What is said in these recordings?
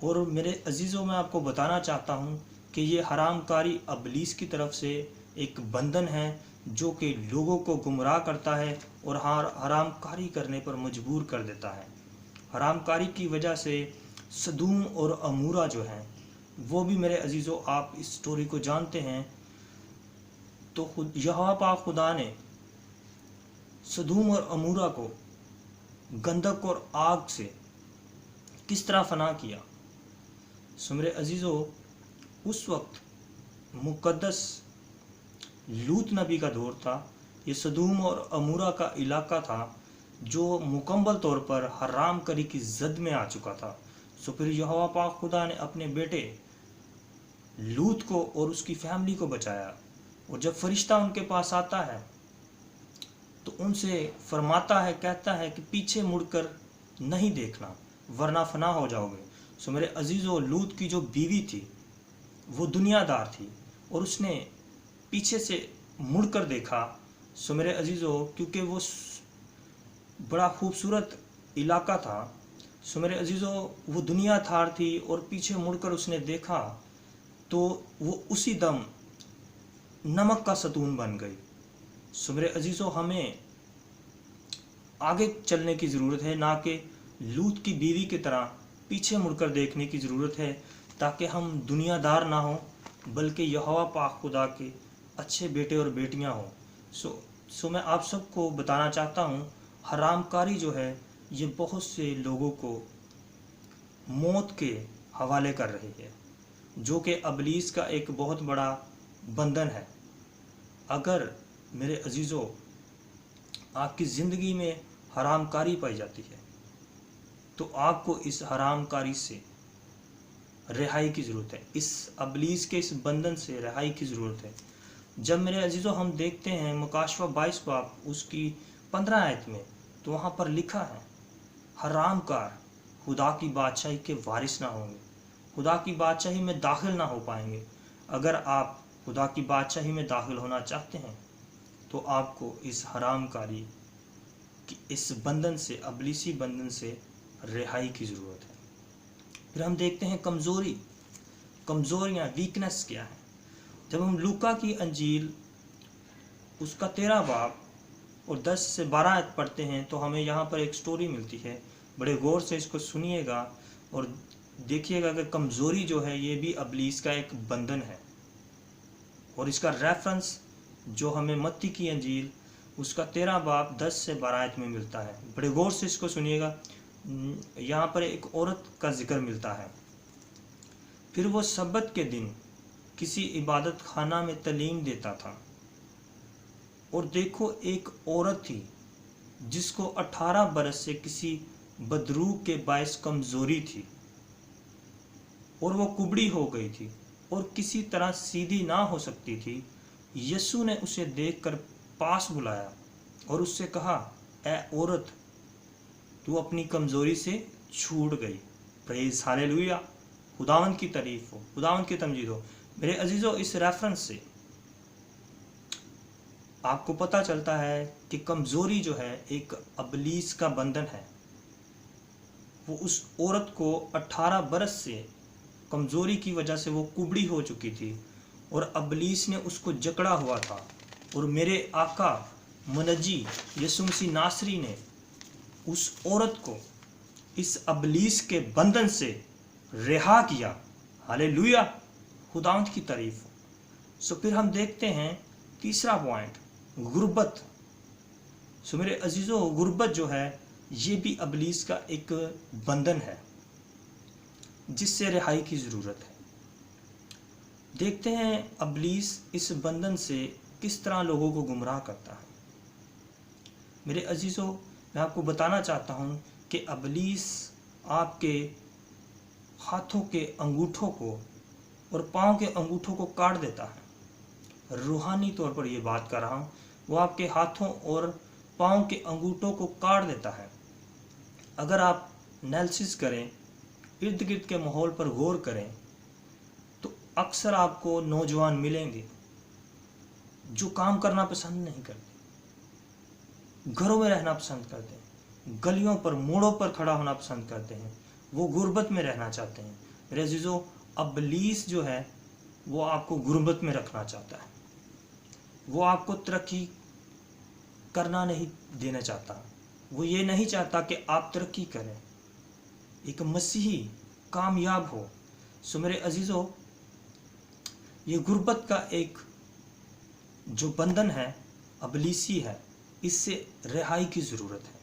اور میرے عزیزوں میں آپ کو بتانا چاہتا ہوں کہ یہ حرام کاری ابلیس کی طرف سے ایک بندھن ہے جو کہ لوگوں کو گمراہ کرتا ہے اور حرام کاری کرنے پر مجبور کر دیتا ہے۔ حرام کاری کی وجہ سے سدوم اور عمورہ جو ہیں وہ بھی میرے عزیزوں آپ اس سٹوری کو جانتے ہیں۔ تو یہوہ پاک خدا نے سدوم اور عمورہ کو گندک اور آگ سے کس طرح فنا کیا۔ سو میرے عزیزوں اس وقت مقدس لوط نبی کا دور تھا۔ یہ سدوم اور عمورہ کا علاقہ تھا جو مکمل طور پر حرام کاری کی زد میں آ چکا تھا۔ سو پھر یہوہ پاک خدا نے اپنے بیٹے لوط کو اور اس کی فیملی کو بچایا، اور جب فرشتہ ان کے پاس آتا ہے تو ان سے فرماتا ہے، کہتا ہے کہ پیچھے مڑ کر نہیں دیکھنا ورنہ فنا ہو جاؤ گے۔ سو میرے عزیزوں لوط کی جو بیوی تھی وہ دنیا دار تھی اور اس نے پیچھے سے مڑ کر دیکھا۔ سو میرے عزیزوں کیونکہ وہ بڑا خوبصورت علاقہ تھا، سو میرے عزیزوں وہ دنیا دار تھی اور پیچھے مڑ کر اس نے دیکھا تو وہ اسی دم نمک کا ستون بن گئی۔ سو میرے عزیزوں ہمیں آگے چلنے کی ضرورت ہے، نہ کہ لوط کی بیوی کی طرح پیچھے مڑ کر دیکھنے کی ضرورت ہے، تاکہ ہم دنیا دار نہ ہوں بلکہ یہوہ پاک خدا کے اچھے بیٹے اور بیٹیاں ہوں۔ سو میں آپ سب کو بتانا چاہتا ہوں حرام کاری جو ہے یہ بہت سے لوگوں کو موت کے حوالے کر رہی ہے، جو کہ ابلیس کا ایک بہت بڑا بندھن ہے۔ اگر میرے عزیزوں آپ کی زندگی میں حرام کاری پائی جاتی ہے تو آپ کو اس حرام کاری سے رہائی کی ضرورت ہے، اس ابلیس کے اس بندھن سے رہائی کی ضرورت ہے۔ جب میرے عزیزوں ہم دیکھتے ہیں مکاشفہ 22 باب اس کی 15 آیت میں، تو وہاں پر لکھا ہے حرام کار خدا کی بادشاہی کے وارث نہ ہوں گے، خدا کی بادشاہی میں داخل نہ ہو پائیں گے۔ اگر آپ خدا کی بادشاہی میں داخل ہونا چاہتے ہیں تو آپ کو اس حرام کاری کی اس بندھن سے، ابلیسی بندھن سے رہائی کی ضرورت ہے۔ پھر ہم دیکھتے ہیں کمزوریاں، ویکنس کیا ہے۔ جب ہم لوکا کی انجیل اس کا 13 باب اور 10 سے 12 آیت پڑھتے ہیں تو ہمیں یہاں پر ایک سٹوری ملتی ہے۔ بڑے غور سے اس کو سنیے گا اور دیکھیے گا کہ کمزوری جو ہے یہ بھی ابلیس کا ایک بندھن ہے، اور اس کا ریفرنس جو ہمیں متی کی انجیل اس کا 13 باب 10 سے 12 آیت میں ملتا ہے۔ بڑے غور سے اس کو سنیے گا۔ یہاں پر ایک عورت کا ذکر ملتا ہے۔ پھر وہ سبت کے دن کسی عبادت خانہ میں تعلیم دیتا تھا، اور دیکھو ایک عورت تھی جس کو 18 برس سے کسی بدروگ کے باعث کمزوری تھی، اور وہ کبڑی ہو گئی تھی اور کسی طرح سیدھی نہ ہو سکتی تھی۔ یسوع نے اسے دیکھ کر پاس بلایا اور اس سے کہا، اے عورت، تو اپنی کمزوری سے چھوٹ گئی۔ پریز ہالےلویا، خداوند کی تعریف ہو، خداوند کی تمجید ہو۔ میرے عزیزوں اس ریفرنس سے آپ کو پتہ چلتا ہے کہ کمزوری جو ہے ایک ابلیس کا بندھن ہے۔ وہ اس عورت کو 18 برس سے کمزوری کی وجہ سے وہ کبڑی ہو چکی تھی، اور ابلیس نے اس کو جکڑا ہوا تھا، اور میرے آقا منجی یسوع مسیح ناصری نے اس عورت کو اس ابلیس کے بندھن سے رہا کیا۔ ہالےلویا، خداوند کی تعریف ہو۔ سو پھر ہم دیکھتے ہیں تیسرا پوائنٹ، غربت۔ سو میرے عزیزوں غربت جو ہے یہ بھی ابلیس کا ایک بندھن ہے جس سے رہائی کی ضرورت ہے۔ دیکھتے ہیں ابلیس اس بندھن سے کس طرح لوگوں کو گمراہ کرتا ہے۔ میرے عزیزوں میں آپ کو بتانا چاہتا ہوں کہ ابلیس آپ کے ہاتھوں کے انگوٹھوں کو اور پاؤں کے انگوٹھوں کو کاٹ دیتا ہے۔ روحانی طور پر یہ بات کر رہا ہوں، وہ آپ کے ہاتھوں اور پاؤں کے انگوٹھوں کو کاٹ دیتا ہے۔ اگر آپ انالیسس کریں، ارد گرد کے ماحول پر غور کریں، تو اکثر آپ کو نوجوان ملیں گے جو کام کرنا پسند نہیں کرتے، گھروں میں رہنا پسند کرتے ہیں، گلیوں پر موڑوں پر کھڑا ہونا پسند کرتے ہیں، وہ غربت میں رہنا چاہتے ہیں۔ میرے عزیزو، ابلیس جو ہے وہ آپ کو غربت میں رکھنا چاہتا ہے، وہ آپ کو ترقی کرنا نہیں دینا چاہتا، وہ یہ نہیں چاہتا کہ آپ ترقی کریں، ایک مسیحی کامیاب ہو۔ سو میرے عزیزو، یہ غربت کا ایک جو بندھن ہے ابلیسی ہے، اس سے رہائی کی ضرورت ہے۔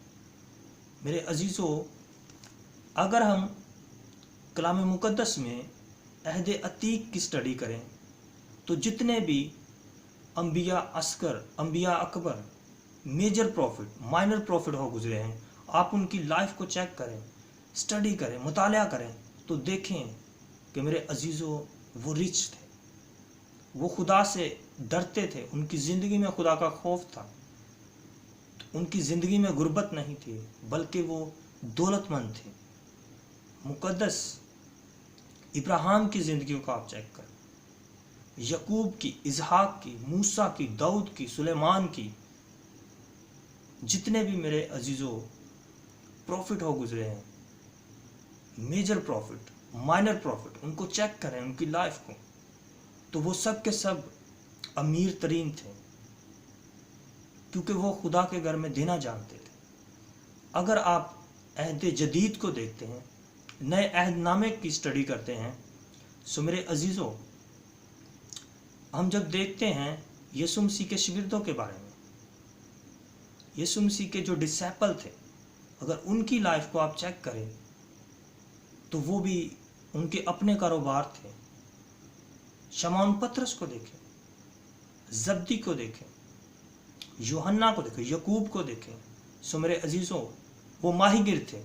میرے عزیزو، اگر ہم کلام مقدس میں عہد عتیق کی سٹڈی کریں تو جتنے بھی انبیاء اصغر، انبیاء اکبر، میجر پروفٹ، مائنر پروفٹ ہو گزرے ہیں، آپ ان کی لائف کو چیک کریں، سٹڈی کریں، مطالعہ کریں تو دیکھیں کہ میرے عزیزو وہ رچ تھے، وہ خدا سے ڈرتے تھے، ان کی زندگی میں خدا کا خوف تھا، ان کی زندگی میں غربت نہیں تھی بلکہ وہ دولت مند تھے۔ مقدس ابراہیم کی زندگیوں کو آپ چیک کریں، یعقوب کی، اسحاق کی، موسیٰ کی، داؤد کی، سلیمان کی، جتنے بھی میرے عزیزو پروفٹ ہو گزرے ہیں، میجر پروفٹ، مائنر پروفٹ، ان کو چیک کریں، ان کی لائف کو، تو وہ سب کے سب امیر ترین تھے، کیونکہ وہ خدا کے گھر میں دینا جانتے تھے۔ اگر آپ عہد جدید کو دیکھتے ہیں، نئے عہد نامے کی سٹڈی کرتے ہیں، سو میرے عزیزو، ہم جب دیکھتے ہیں یسوع مسیح کے شاگردوں کے بارے میں، یسوع مسیح کے جو ڈسیپل تھے، اگر ان کی لائف کو آپ چیک کریں تو وہ بھی ان کے اپنے کاروبار تھے۔ شمعون پطرس کو دیکھیں، زبدی کو دیکھیں، یوحنا کو دیکھیں، یعقوب کو دیکھیں، سو میرے عزیزوں، وہ ماہی گیر تھے،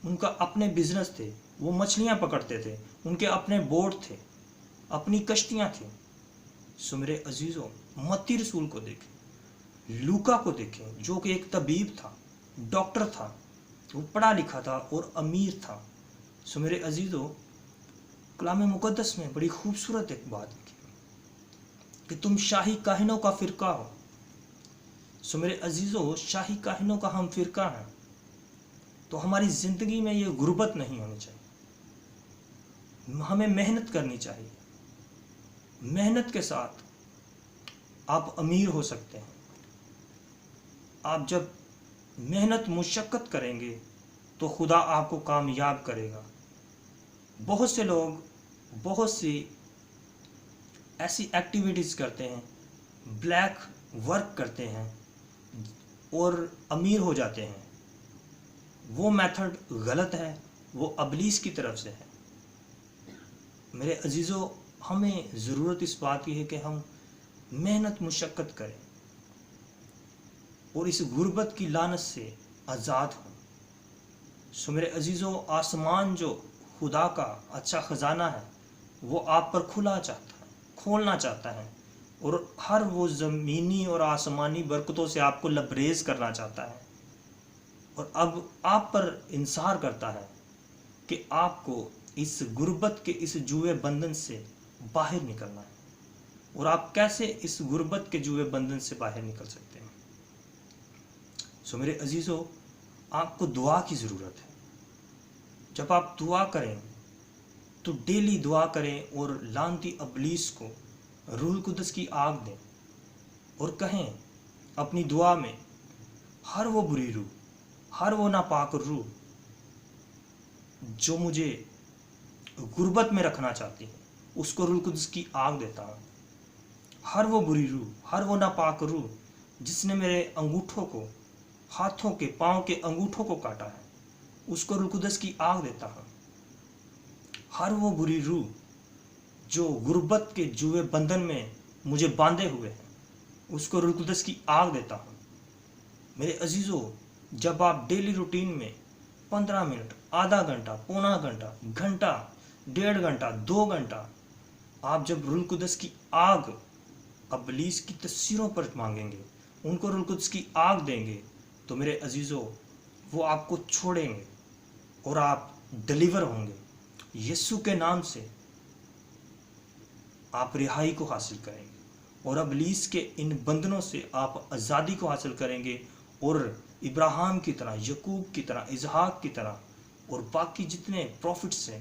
ان کا اپنے بزنس تھے، وہ مچھلیاں پکڑتے تھے، ان کے اپنے بوٹ تھے، اپنی کشتیاں تھیں۔ سو میرے عزیزوں، متی رسول کو دیکھیں، لوکا کو دیکھیں جو کہ ایک طبیب تھا، ڈاکٹر تھا، وہ پڑھا لکھا تھا اور امیر تھا۔ سو میرے عزیزوں، کلام مقدس میں بڑی خوبصورت ایک بات لکھی کہ تم شاہی کاہنوں کا فرقہ ہو۔ سو میرے عزیزوں، شاہی کاہنوں کا ہم فرقہ ہیں، تو ہماری زندگی میں یہ غربت نہیں ہونی چاہیے، ہمیں محنت کرنی چاہیے، محنت کے ساتھ آپ امیر ہو سکتے ہیں۔ آپ جب محنت مشقت کریں گے تو خدا آپ کو کامیاب کرے گا۔ بہت سے لوگ بہت سی ایسی ایکٹیویٹیز کرتے ہیں، بلیک ورک کرتے ہیں اور امیر ہو جاتے ہیں، وہ میتھڈ غلط ہے، وہ ابلیس کی طرف سے ہے۔ میرے عزیزو، ہمیں ضرورت اس بات کی ہے کہ ہم محنت مشقت کریں اور اس غربت کی لعنت سے آزاد ہوں۔ سو میرے عزیزو، آسمان جو خدا کا اچھا خزانہ ہے وہ آپ پر کھولنا چاہتا ہے اور ہر وہ زمینی اور آسمانی برکتوں سے آپ کو لبریز کرنا چاہتا ہے، اور اب آپ پر انصار کرتا ہے کہ آپ کو اس غربت کے اس جوئے بندھن سے باہر نکلنا ہے۔ اور آپ کیسے اس غربت کے جوئے بندھن سے باہر نکل سکتے ہیں؟ سو میرے عزیزو، آپ کو دعا کی ضرورت ہے۔ جب آپ دعا کریں تو ڈیلی دعا کریں اور لعنتی ابلیس کو روح القدس کی آگ دیں اور کہیں اپنی دعا میں، ہر وہ بری روح، ہر وہ ناپاک روح جو مجھے غربت میں رکھنا چاہتی ہے، اس کو روح القدس کی آگ دیتا ہوں۔ ہر وہ بری روح، ہر وہ ناپاک روح جس نے میرے انگوٹھوں کو، ہاتھوں کے، پاؤں کے انگوٹھوں کو کاٹا ہے، اس کو روح القدس کی آگ دیتا ہوں۔ ہر وہ بری روح جو غربت کے جوئے بندھن میں مجھے باندھے ہوئے ہیں، اس کو روح القدس کی آگ دیتا ہوں۔ میرے عزیزو، جب آپ ڈیلی روٹین میں 15 منٹ، آدھا گھنٹہ، پونا گھنٹہ، گھنٹہ، 1.5 گھنٹہ، 2 گھنٹہ، آپ جب روح القدس کی آگ ابلیس کی تصویروں پر مانگیں گے، ان کو روح القدس کی آگ دیں گے، تو میرے عزیزو، وہ آپ کو چھوڑیں گے اور آپ ڈیلیور ہوں گے۔ یسوع کے نام سے آپ رہائی کو حاصل کریں گے اور ابلیس کے ان بندھنوں سے آپ آزادی کو حاصل کریں گے، اور ابراہیم کی طرح، یعقوب کی طرح، اسحاق کی طرح اور باقی جتنے پروفٹس ہیں،